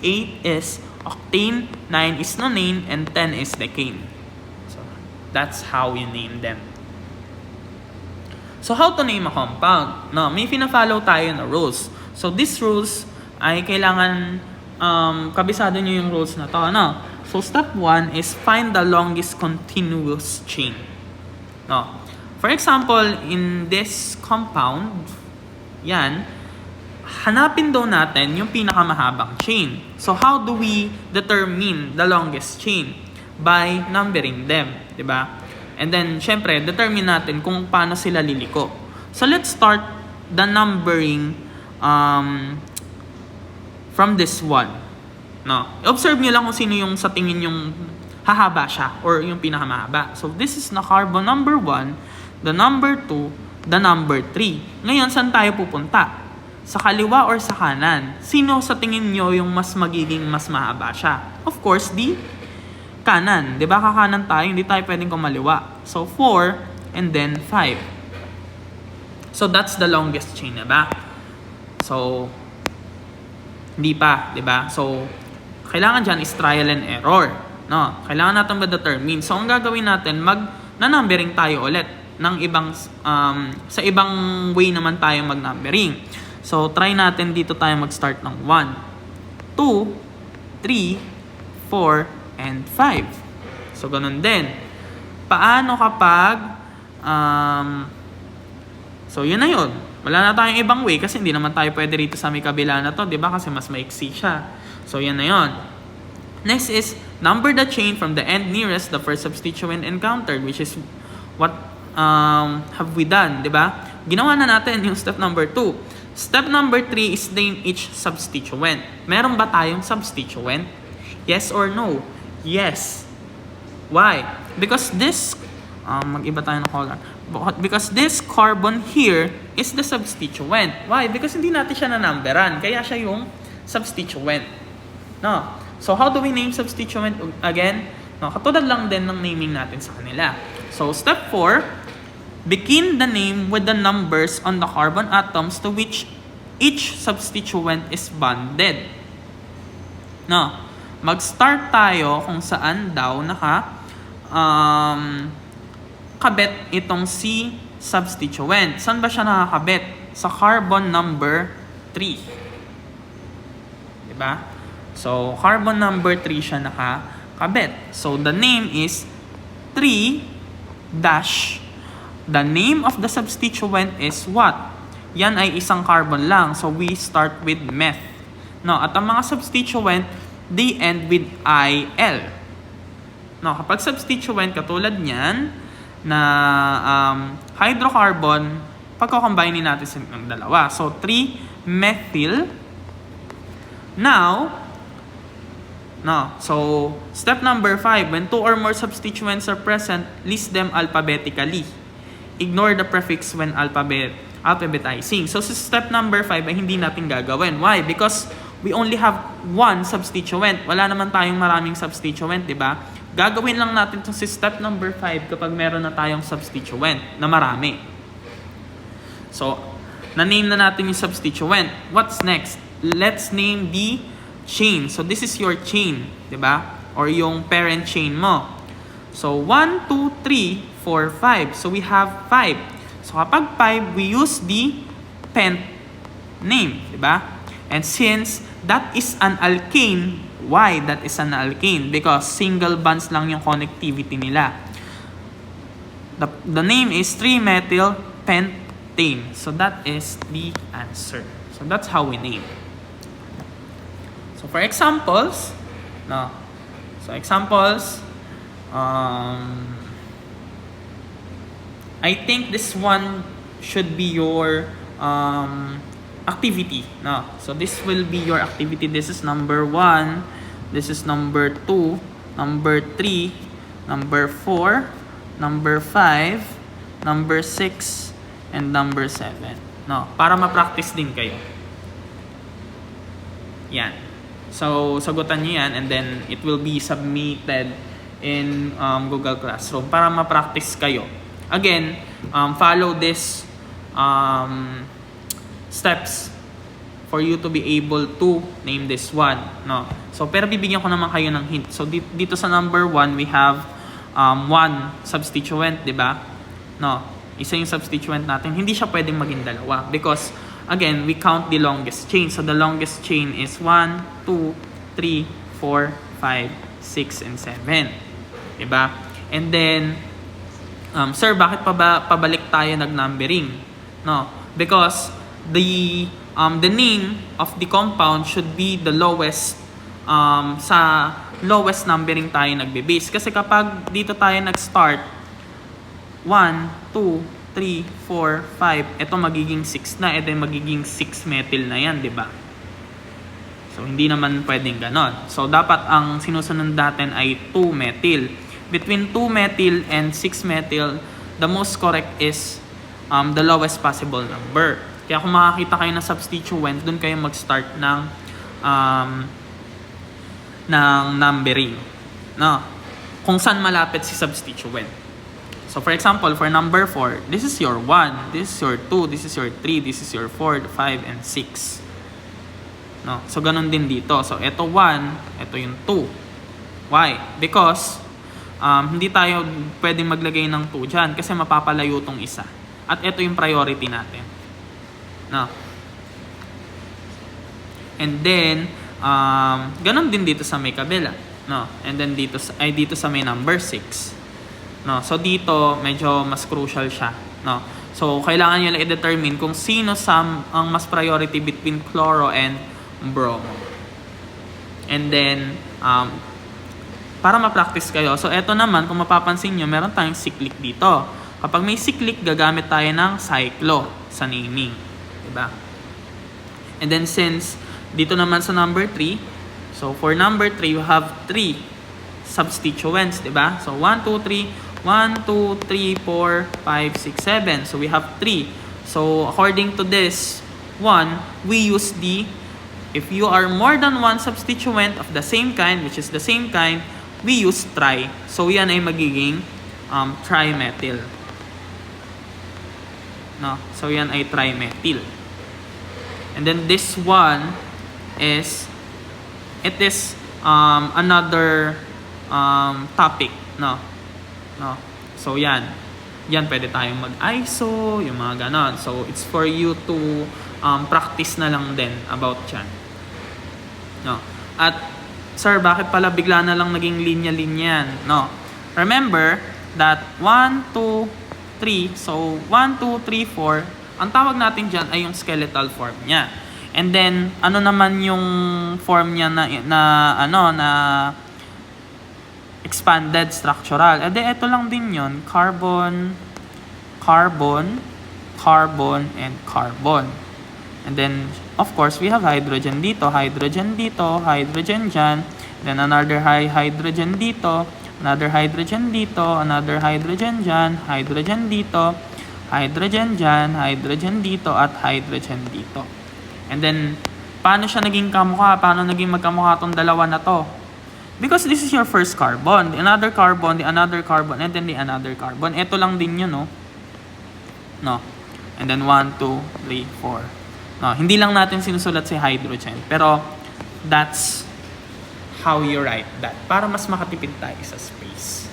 8 is octane. 9 is nonane. And 10 is decane. So that's how you name them. So how to name a compound? No, may fina-follow tayo na rules. So these rules ay kailangan kabisado nyo yung rules na to. Ano? So step 1 is find the longest continuous chain. No. For example, in this compound, yan, hanapin daw natin yung pinakamahabang chain. So how do we determine the longest chain? By numbering them, 'di ba? And then syempre, determine natin kung paano sila liliko. So let's start the numbering from this one. No. Observe nyo lang kung sino yung sa tingin yung hahaba siya or yung pinakamahaba. So this is na carbon number 1, the number 2, the number 3. Ngayon, saan tayo pupunta? Sa kaliwa or sa kanan? Sino sa tingin nyo yung mas magiging mas mahaba siya? Of course, the kanan. 'Di ba? Kakanan tayo, hindi tayo pwedeng kumaliwa. So 4 and then 5. So that's the longest chain, 'di ba? So hindi pa, 'di ba? So kailangan dyan is trial and error. No? Kailangan natin ma-determine. So, ang gagawin natin, mag-numbering tayo ulit ng ibang, sa ibang way naman tayo mag-numbering. So, try natin dito tayo mag-start ng 1, 2, 3, 4, and 5. So, ganun din. Paano kapag, so, yun na yun. Wala na tayong ibang way kasi hindi naman tayo pwede rito sa may kabila na to, di ba? Kasi mas maiksi siya. So, yan na yun. Next is, number the chain from the end nearest the first substituent encountered, which is what have we done, di ba? Ginawa na natin yung step number 2. Step number 3 is name each substituent. Meron ba tayong substituent? Yes or no? Yes. Why? Because this, mag-iba tayo ng color. Because this carbon here is the substituent. Why? Because hindi natin siya na-numberan. Kaya siya yung substituent. No. So, how do we name substituent again? No, katulad lang din ng naming natin sa kanila. So, step 4, begin the name with the numbers on the carbon atoms to which each substituent is bonded. No. Mag-start tayo kung saan daw kabit itong C substituent. Saan ba siya nakakabit? Sa carbon number 3. Diba? So, carbon number 3 siya nakakabit. So, the name is 3 dash. The name of the substituent is what? Yan ay isang carbon lang. So, we start with meth. No, at ang mga substituent, they end with IL. No, kapag substituent, katulad niyan, na hydrocarbon, pagkakombine natin sa dalawa. So, 3-methyl. Now, no. So, step number 5, when 2 or more substituents are present, list them alphabetically. Ignore the prefix when alphabetizing. So, sa step number 5 ay hindi natin gagawin. Why? Because we only have one substituent. Wala naman tayong maraming substituent, di ba? Gagawin lang natin ito sa step number 5 kapag meron na tayong substituent na marami. So, na-name na natin yung substituent. What's next? Let's name the chain. So, this is your chain, di ba? Or yung parent chain mo. So, 1, 2, 3, 4, 5. So, we have 5. So, kapag 5, we use the pent name, di ba? And since that is an alkane, why that is an alkane? Because single bonds lang yung connectivity nila. The name is 3-methyl pentane. So, that is the answer. So, that's how we name. So, for examples, no. So, examples, I think this one should be your activity. No? So, this will be your activity. This is number 1. This is number 2. Number 3. Number 4. Number 5. Number 6. And number 7. No? Para ma-practice din kayo. Yan. So, sagutan nyo yan and then it will be submitted in Google Classroom para ma-practice kayo. Again, follow this steps for you to be able to name this one. No? So, pero bibigyan ko naman kayo ng hint. So, dito sa number 1, we have one substituent, di ba? No? Isa yung substituent natin. Hindi siya pwedeng maging dalawa because again, we count the longest chain. So, the longest chain is 1, 2, 3, 4, 5, 6, and 7. Diba? And then, sir, bakit pabalik tayo nag-numbering? No? Because the name of the compound should be the lowest, sa lowest numbering tayo nagbe-base. Kasi kapag dito tayo nag-start, 1, 2, 3, 4, 5, ito magiging 6 na, ito magiging 6-methyl na yan, di ba? So, hindi naman pwedeng ganon. So, dapat ang sinusunod natin ay 2-methyl. Between 2-methyl and 6-methyl, the most correct is the lowest possible number. Kaya kung makakita kayo ng substituent, dun kayo mag-start ng numbering. No? Kung saan malapit si substituent. So, for example, for number 4, this is your 1, this is your 2, this is your 3, this is your 4, 5, and 6. No? So, ganun din dito. So, ito 1, ito yung 2. Why? Because, hindi tayo pwedeng maglagay ng 2 dyan kasi mapapalayo tong isa. At ito yung priority natin. No? And then, ganun din dito sa may kabila. No? And then, dito sa may number 6. No, so dito medyo mas crucial siya, no. So kailangan niyo lang i-determine kung sino ang mas priority between chloro and bromo. And then para ma-practice kayo. So eto naman kung mapapansin niyo, meron tayong cyclic dito. Kapag may cyclic, gagamit tayo ng cyclo sa naming, 'di ba? And then since dito naman sa number 3, so for number 3 you have 3 substituents, 'di ba? So 1 2 3 1, 2, 3, 4, 5, 6, 7. So, we have 3. So, according to this one, we use if you are more than one substituent of the same kind, which is the same kind, we use tri. So, yan ay magiging trimethyl. No? So, yan ay trimethyl. And then, this one is, another topic, no? No. So, yan. Yan, pwede tayong mag-ISO, yung mga ganon. So, it's for you to practice na lang din about yan. No. At, sir, bakit pala bigla na lang naging linya-linya yan? No. Remember that 1, 2, 3. So, 1, 2, 3, 4. Ang tawag natin dyan ay yung skeletal form niya. And then, ano naman yung form niya na expanded structural. And then, ito lang din yun. Carbon, carbon, carbon, and carbon. And then, of course, we have hydrogen dito, hydrogen dito, hydrogen dyan. Then, another hydrogen dito, another hydrogen dito, another hydrogen dyan, hydrogen dito, hydrogen dyan, hydrogen dito, at hydrogen dito. And then, paano siya naging kamukha? Paano naging magkamukha itong dalawa na to? Because this is your first carbon, the another carbon, the another carbon, and then the another carbon. Ito lang din yun, no? No. And then 1, 2, 3, 4. No, hindi lang natin sinusulat si hydrogen. Pero that's how you write that. Para mas makatipid tayo sa space.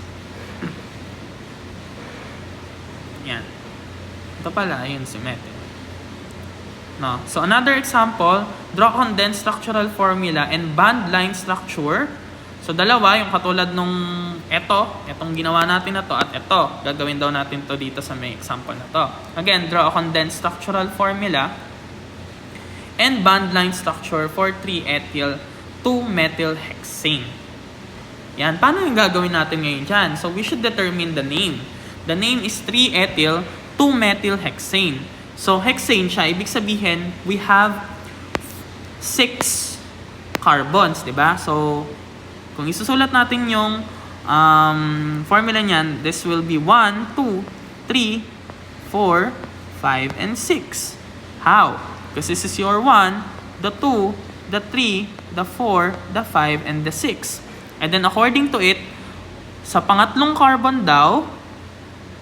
Yan. Ito pala, yun si methyl. No. So another example, draw condensed structural formula and bond line structure. So dalawa, yung katulad nung etong ginawa natin na to at ito. Gagawin daw natin to dito sa may example na to. Again, draw a condensed structural formula and bond line structure for 3-ethyl 2-methylhexane. Yan. Paano yung gagawin natin ngayon dyan? So we should determine the name. The name is 3-ethyl 2-methylhexane. So hexane siya, ibig sabihin we have 6 carbons, di ba? So kung isusulat natin yung formula niyan, this will be 1, 2, 3, 4, 5, and 6. How? Because this is your 1, the 2, the 3, the 4, the 5, and the 6. And then according to it, sa pangatlong carbon daw,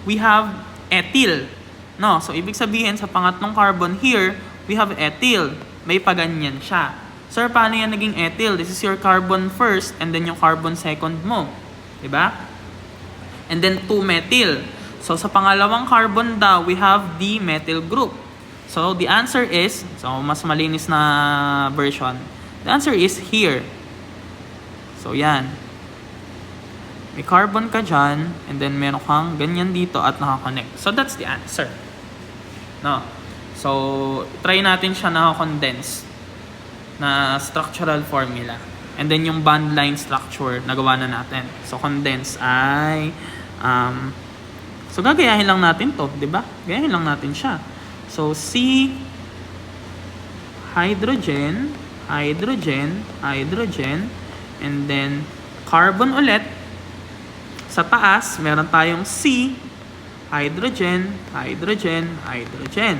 we have ethyl. No, so ibig sabihin sa pangatlong carbon here, we have ethyl. May paganyan siya. Sir, paano yan naging ethyl? This is your carbon first and then yung carbon second mo. Diba? And then 2-methyl. So sa pangalawang carbon daw, we have the methyl group. So the answer is, so mas malinis na version, the answer is here. So yan. May carbon ka dyan, and then meron kang ganyan dito at nakakonect. So that's the answer. No. So try natin siya nakakondense na structural formula. And then yung bond line structure, nagawa na natin. So condense ay so gagayahin lang natin to, 'di ba? Gayahin lang natin siya. So C hydrogen, hydrogen, hydrogen, and then carbon ulit. Sa taas, meron tayong C, hydrogen, hydrogen, hydrogen.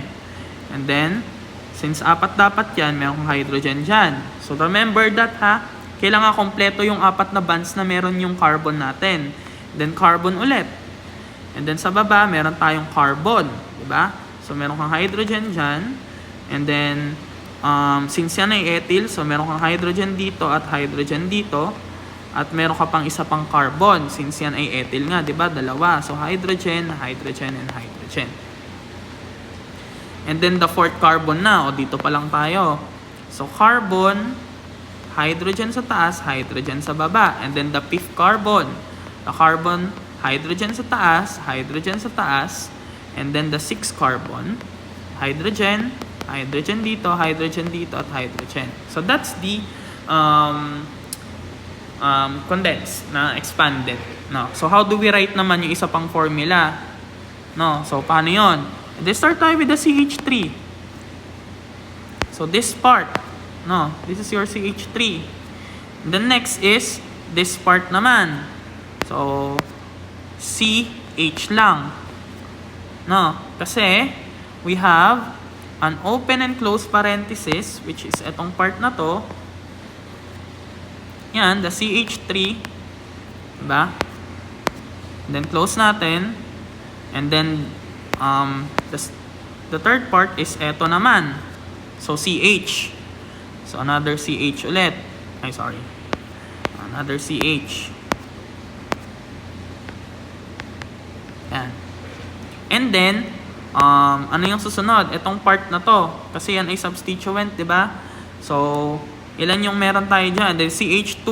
And then, since apat dapat yan, meron kang hydrogen dyan. So, remember that ha. Kailangan kompleto yung apat na bonds na meron yung carbon natin. Then, carbon ulit. And then, sa baba, meron tayong carbon. Diba? So, meron kang hydrogen dyan. And then, since yan ay ethyl, so meron kang hydrogen dito at hydrogen dito. At meron ka pang isa pang carbon. Since yan ay ethyl nga, diba? Dalawa. So, hydrogen, hydrogen, and hydrogen. And then, the fourth carbon na. O, dito pa lang tayo. So, carbon, hydrogen sa taas, hydrogen sa baba. And then, the fifth carbon. The carbon, hydrogen sa taas, hydrogen sa taas. And then, the sixth carbon, hydrogen, hydrogen dito, at hydrogen. So, that's the condensed na expanded. No? So, how do we write naman yung isa pang formula? No? So, paano yun? Let's start tayo with the CH3. So, this part. No? This is your CH3. The next is this part naman. So, CH lang. No? Kasi, we have an open and closed parenthesis, which is etong part na to. Yan, the CH3. Diba? Then, close natin. And then, the third part is eto naman. So, CH. So, another CH ulit. Ay, sorry. Another CH. Yan. And then, ano yung susunod? Etong part na to. Kasi yan ay substituent, diba? So, ilan yung meron tayo dyan? Then CH2,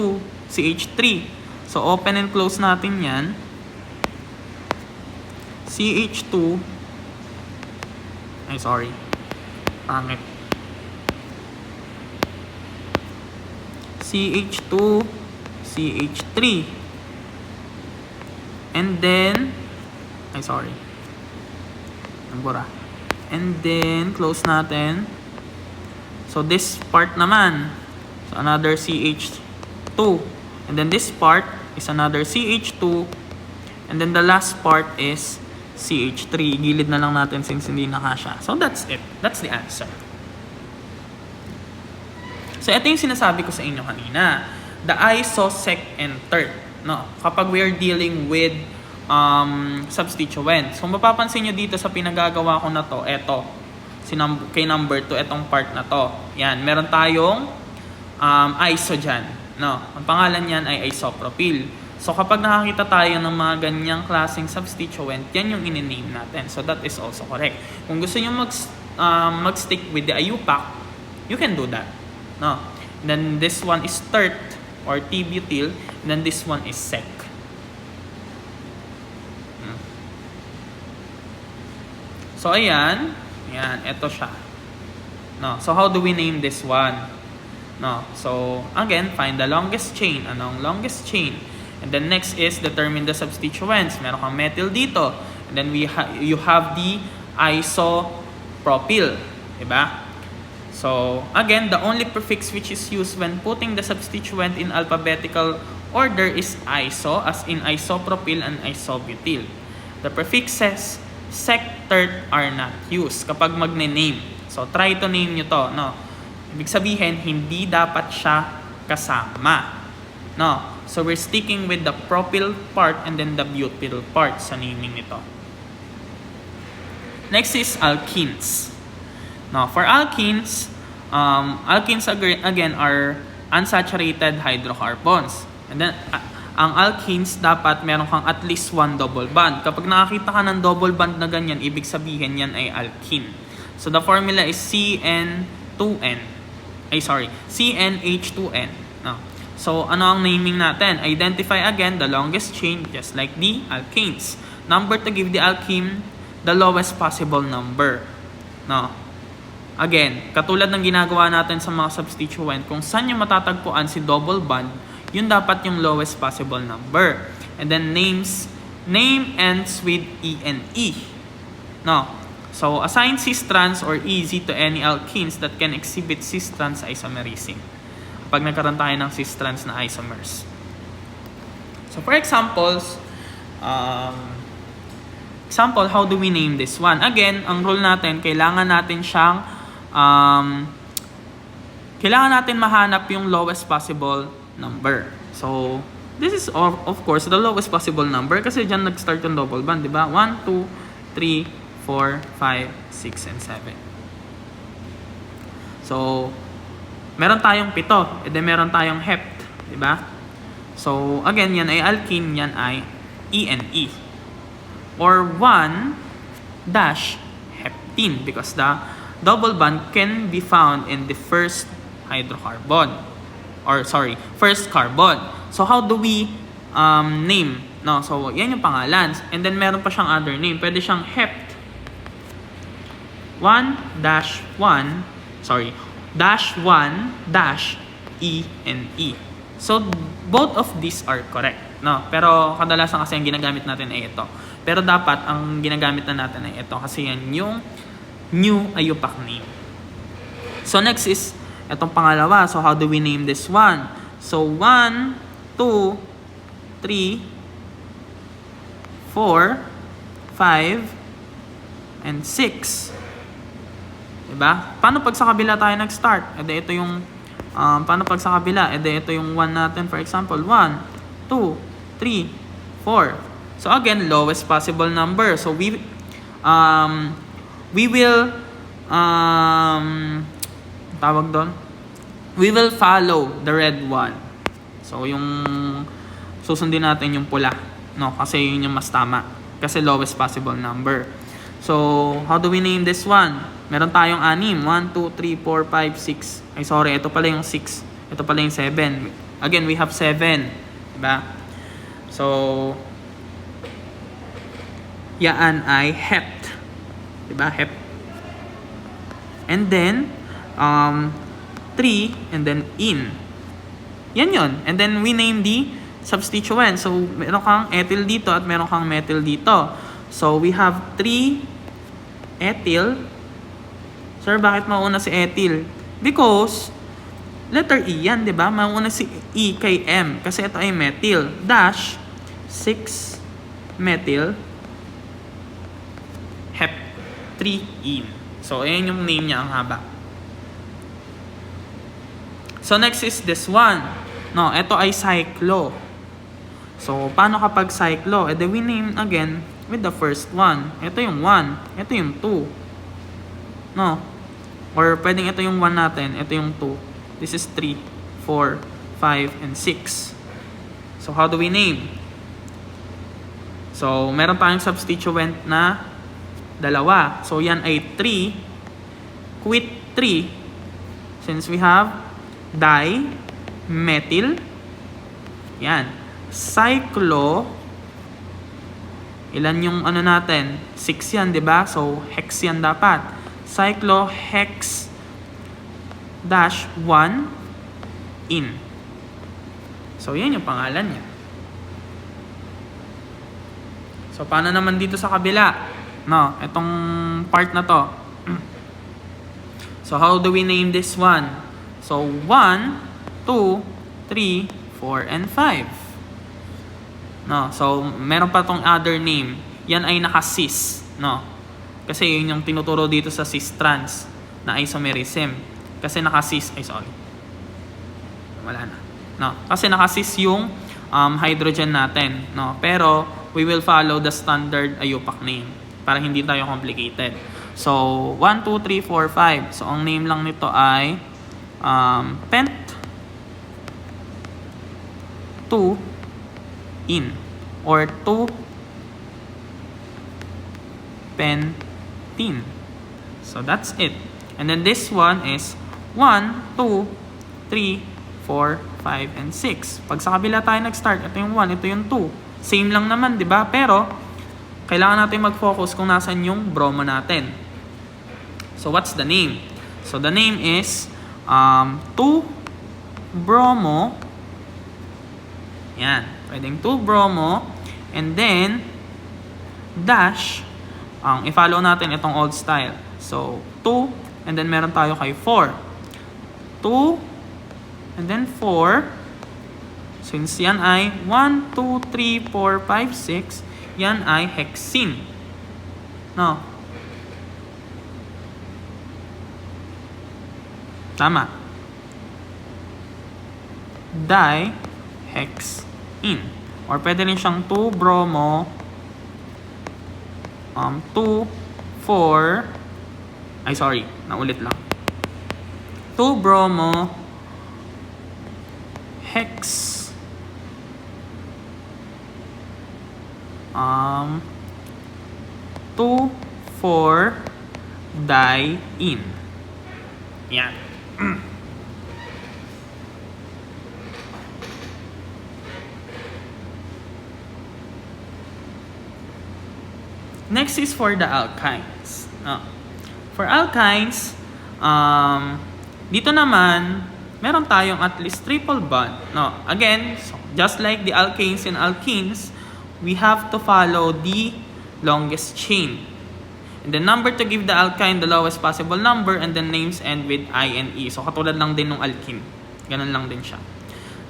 CH3. So, open and close natin yan. CH2. Ay, sorry. Pangit. CH2, CH3. And then, ay, sorry. Nambura. And then, close natin. So, this part naman. So, another CH2. And then, this part is another CH2. And then, the last part is CH3. Gilid na lang natin since hindi nakasya. So, that's it. That's the answer. So, ito yung sinasabi ko sa inyo kanina. The iso, sec, and third. No? Kapag we are dealing with substituent. So, mapapansin nyo dito sa pinagagawa ko na to, eto, kay number 2, etong part na to. Yan, meron tayong iso dyan. No? Ang pangalan niyan ay isopropyl. So, kapag nakakita tayo ng mga ganyang klaseng substituent, yan yung in-name natin. So, that is also correct. Kung gusto nyo mag-stick with the IUPAC, you can do that. No? And then, this one is tert or T-butyl. And then, this one is sec. So, ayan. Ayan, ito siya. No? So, how do we name this one? No? So, again, find the longest chain. Anong longest chain? And then, next is determine the substituents. Meron kang methyl dito. And then, you have the isopropyl. Diba? So, again, the only prefix which is used when putting the substituent in alphabetical order is iso, as in isopropyl and isobutyl. The prefixes sec, tert are not used kapag magne-name. So, try to name nyo to. No? Ibig sabihin, hindi dapat siya kasama. No? So, we're sticking with the propyl part and then the butyl part sa naming nito. Next is alkenes. Now, for alkenes, alkenes again are unsaturated hydrocarbons. And then, ang alkenes dapat meron kang at least one double bond. Kapag nakakita ka ng double bond na ganyan, ibig sabihin yan ay alkene. So, the formula is CN2N. CnH2n. No. So, ano ang naming natin? Identify again the longest chain just like the alkanes. Number to give the alkene the lowest possible number. No. Again, katulad ng ginagawa natin sa mga substituent, kung saan yung matatagpuan si double bond, yun dapat yung lowest possible number. And then name ends with ENE. No. So, assign cis-trans or EZ to any alkenes that can exhibit cis-trans isomerism. Pag nagkaroon tayo ng cis-trans na isomers. So, for examples, how do we name this one? Again, ang rule natin, kailangan natin mahanap yung lowest possible number. So, this is of course the lowest possible number kasi dyan nag-start yung double bond, di ba? 1, 2, 3, 4, 5, 6, and 7. So, meron tayong 7, and then meron tayong hept, di ba? So, again, yan ay alkene, yan ay ENE. Or 1-heptene because the double bond can be found in the first hydrocarbon. First carbon. So, how do we name? No, so, yan yung pangalan. And then, meron pa siyang other name. Pwede siyang hept. 1-1-ENE. So, both of these are correct. No? Pero, kadalasan kasi ang ginagamit natin ay ito. Pero, dapat, ang ginagamit na natin ay ito. Kasi yan yung new IUPAC name. So, next is itong pangalawa. So, how do we name this one? So, 1, 2, 3, 4, 5, and 6. Diba? Paano pag sa kabila tayo nag-start? Ede ito yung, paano pag sa kabila? Ede ito yung 1 natin, for example. 1, 2, 3, 4. So, again, lowest possible number. So, we will tawag doon, we will follow the red one. So, yung susundin natin yung pula. No? Kasi yun yung mas tama. Kasi lowest possible number. So, how do we name this one? Meron tayong 6. 1, 2, 3, 4, 5, 6. Ay, sorry. Ito pala yung 6. Ito pala yung 7. Again, we have 7. Diba? So, yan ay hept. Diba? Hept. And then, 3, and then in. Yan yun. And then, we name the substituent. So, meron kang ethyl dito at meron kang methyl dito. So, we have 3 ethyl. Sir, bakit mauna si ethyl? Because, letter E yan, di ba? Mauna si E kay M. Kasi ito ay methyl. Dash, 6 methyl, hep, 3 in. So, ayan yung name niya, ang haba. So, next is this one. No, ito ay cyclo. So, paano kapag cyclo? E we name again with the first one. Ito yung 1. Ito yung 2. No? Or pwedeng ito yung 1 natin. Ito yung 2. This is 3, 4, 5, and 6. So, how do we name? So, meron tayong substituent na dalawa. So, yan ay 3. Quit 3. Since we have di-methyl. Yan. Cyclo. Ilan yung ano natin? 6 yan, di ba? So, hex yan dapat. Cyclohex dash 1 in. So, yan yung pangalan niya. So, paano naman dito sa kabila? No, itong part na to. So, how do we name this one? So, 1, 2, 3, 4, and 5. No, so, meron pa tong other name. Yan ay naka-cis. No? Kasi yun yung tinuturo dito sa cis-trans na isomerism. Kasi naka-cis, ay sorry. Wala na. No, kasi naka-cis yung hydrogen natin. No? Pero, we will follow the standard IUPAC name para hindi tayo complicated. So, 1, 2, 3, 4, 5. So, ang name lang nito ay pent 2 in or 2 pentene. So, that's it. And then this one is 1, 2, 3, 4, 5, and 6. Pag sa kabila tayo nag-start, ito yung 1, ito yung 2. Same lang naman, di ba? Pero, kailangan natin mag-focus kung nasan yung bromo natin. So, what's the name? So, the name is 2-bromo. Yan. Pwedeng 2-bromo. And then, dash. I-follow natin itong old style. So, 2. And then, meron tayo kay 4. 2. And then, 4. Since yan ay 1, 2, 3, 4, 5, 6, yan ay hexene. No? Tama. Dihexene. Or pwede rin siyang 2-bromo, 2, 4, ay sorry, naulit lang. 2-bromo, hex, 2, 4, diene. Yan. Next is for the alkynes. For alkynes, dito naman, meron tayong at least triple bond. Again, so just like the alkanes and alkenes, we have to follow the longest chain. And the number to give the alkyne the lowest possible number, and the names end with I and E. So, katulad lang din ng alkene. Ganun lang din siya.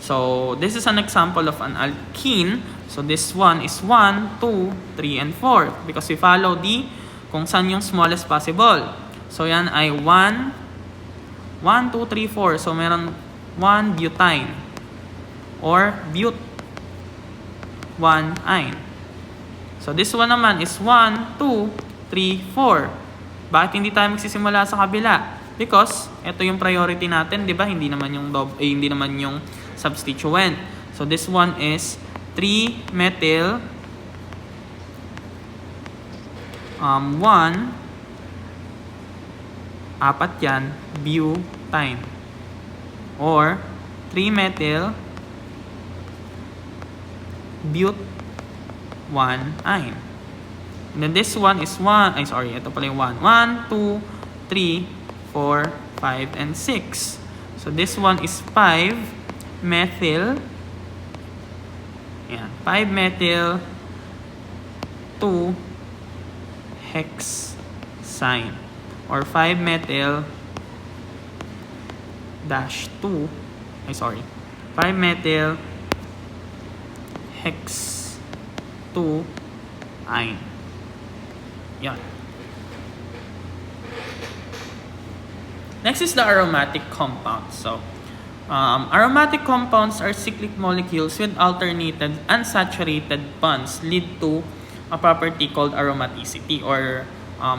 So, this is an example of an alkene. So, this one is 1, 2, 3, and 4. Because we follow the kung saan yung smallest possible. So, yan ay 1, 2, 3, 4. So, meron 1 butane. Or but 1-ine. So, this one naman is 1, 2, 3, 4. Bakit hindi tayo magsisimula sa kabila? Because, ito yung priority natin, di ba? Hindi naman yung substituent. So, this one is 3-methyl 1, apat yan, butane. Or, 3-methyl but 1-ine. And then this one is 1, ito pala yung 1. 1, 2, 3, 4, 5, and 6. So this one is 5-methyl. Ayan, 5-methyl 2-hexane. Or 5-methyl dash 2, 5-methyl hex 2-ine. Yan. Next is the aromatic compound. So, Aromatic compounds are cyclic molecules with alternated unsaturated bonds lead to a property called aromaticity, or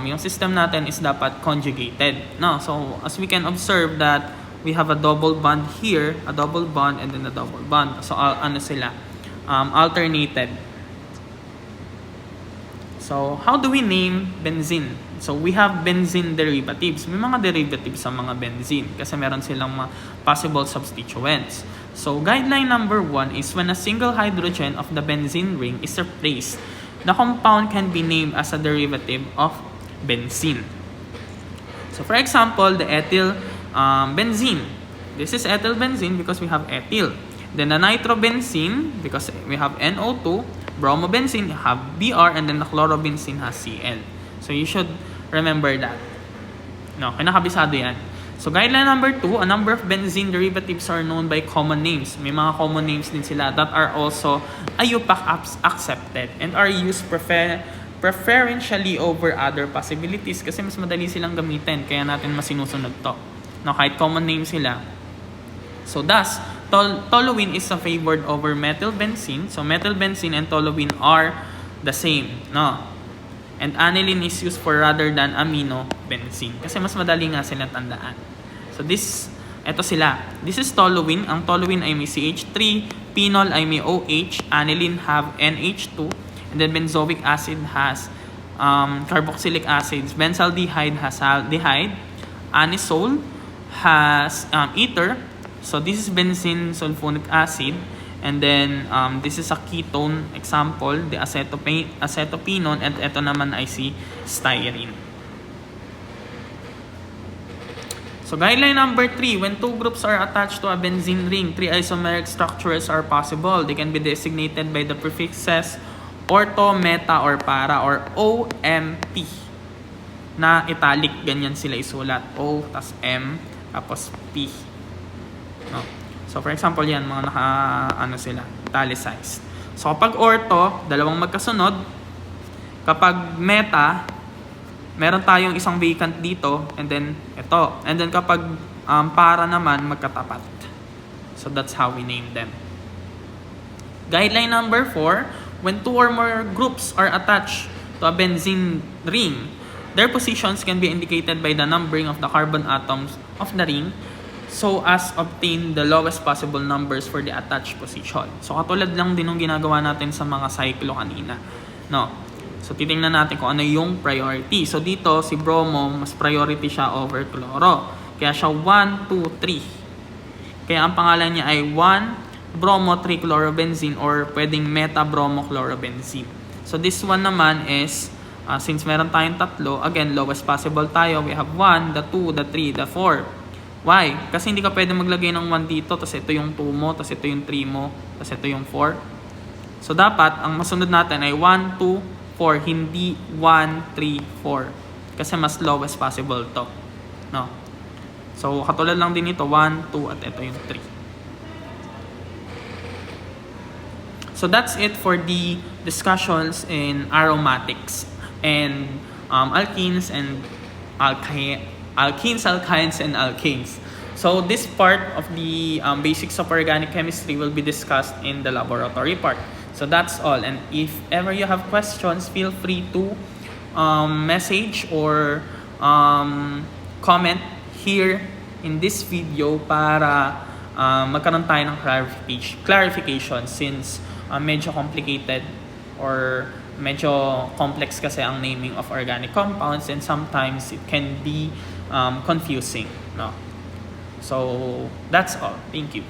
yung system natin is dapat conjugated. No? So as we can observe that we have a double bond here, a double bond, and then a double bond. So ano sila? Alternated. So how do we name benzene? So we have benzene derivatives. May mga derivatives sa mga benzene kasi meron silang mga possible substituents. So guideline number 1 is when a single hydrogen of the benzene ring is replaced, the compound can be named as a derivative of benzene. So for example, the ethyl benzene. This is ethyl benzene because we have ethyl. Then the nitrobenzene because we have NO2. Bromobenzene have Br, and then the chlorobenzene has Cl. So you should remember that. No, kinakabisado yan. So guideline number 2, a number of benzene derivatives are known by common names. May mga common names din sila that are also IUPAC accepted and are used preferentially over other possibilities kasi mas madali silang gamitin, kaya natin masinusunod to. No, kahit common name sila. So thus, toluene is favored over methylbenzene. So methylbenzene and toluene are the same, no? And aniline is used for rather than aminobenzene kasi mas madali nga sila tandaan. So eto sila. This is toluene. Ang toluene ay may CH3, phenol ay may OH, aniline have NH2, and then benzoic acid has carboxylic acids. Benzaldehyde has aldehyde. Anisole has ether. So this is benzene sulfonic acid, and then this is a ketone example, the acetopenone, and ito naman ay si styrene. So guideline number 3, when two groups are attached to a benzene ring, 3 isomeric structures are possible. They can be designated by the prefixes ortho, meta, or para, or OMP. Na italic, ganyan sila isulat. O, tas M, tapos P. No. So for example yan, mga sila, italicized. So kapag ortho, dalawang magkasunod. Kapag meta, meron tayong isang vacant dito, and then ito. And then kapag para naman, magkatapat. So that's how we name them. Guideline number 4, when two or more groups are attached to a benzene ring, their positions can be indicated by the numbering of the carbon atoms of the ring so as obtain the lowest possible numbers for the attached position. So katulad lang din ng ginagawa natin sa mga cyclo kanina. No. So titingnan natin kung ano yung priority. So dito si bromo, mas priority siya over chloro. Kaya siya 1, 2, 3. Kaya ang pangalan niya ay 1 bromo 3 chlorobenzene, or pwedeng meta bromo chlorobenzene. So this one naman is since meron tayong tatlo, again lowest possible tayo. We have 1, the 2, the 3, the 4. Why? Kasi hindi ka pwede maglagay ng 1 dito, tapos ito yung 2 mo, tapos ito yung 3 mo, tapos ito yung 4. So dapat, ang masunod natin ay 1, 2, 4, hindi 1, 3, 4. Kasi mas lowest possible to. No? So katulad lang din ito, 1, 2, at ito yung 3. So that's it for the discussions in aromatics and alkenes and alkenes, alkynes, and alkanes. So this part of the basics of organic chemistry will be discussed in the laboratory part. So that's all. And if ever you have questions, feel free to message or comment here in this video para magkaroon tayo ng clarification since medyo complicated or medyo complex kasi ang naming of organic compounds, and sometimes it can be confusing, no? So that's all. Thank you.